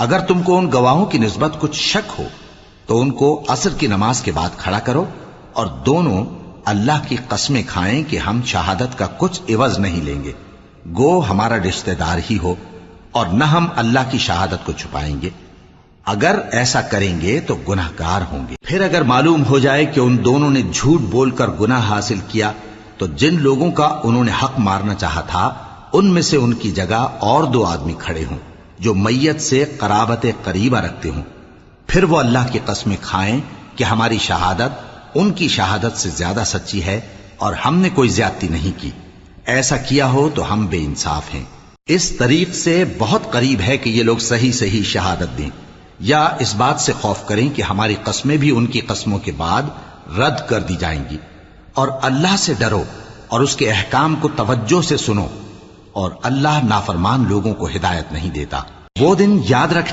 اگر تم کو ان گواہوں کی نسبت کچھ شک ہو تو ان کو عصر کی نماز کے بعد کھڑا کرو اور دونوں اللہ کی قسمیں کھائیں کہ ہم شہادت کا کچھ عوض نہیں لیں گے، گو ہمارا رشتہ دار ہی ہو، اور نہ ہم اللہ کی شہادت کو چھپائیں گے۔ اگر ایسا کریں گے تو گناہ گار ہوں گے۔ پھر اگر معلوم ہو جائے کہ ان دونوں نے جھوٹ بول کر گناہ حاصل کیا تو جن لوگوں کا انہوں نے حق مارنا چاہا تھا ان میں سے ان کی جگہ اور 2 آدمی کھڑے ہوں جو میت سے قرابت قریبہ رکھتے ہوں، پھر وہ اللہ کی قسمیں کھائیں کہ ہماری شہادت ان کی شہادت سے زیادہ سچی ہے اور ہم نے کوئی زیادتی نہیں کی۔ ایسا کیا ہو تو ہم بے انصاف ہیں۔ اس طریق سے بہت قریب ہے کہ یہ لوگ صحیح صحیح شہادت دیں، یا اس بات سے خوف کریں کہ ہماری قسمیں بھی ان کی قسموں کے بعد رد کر دی جائیں گی۔ اور اللہ سے ڈرو اور اس کے احکام کو توجہ سے سنو، اور اللہ نافرمان لوگوں کو ہدایت نہیں دیتا۔ وہ دن یاد رکھنا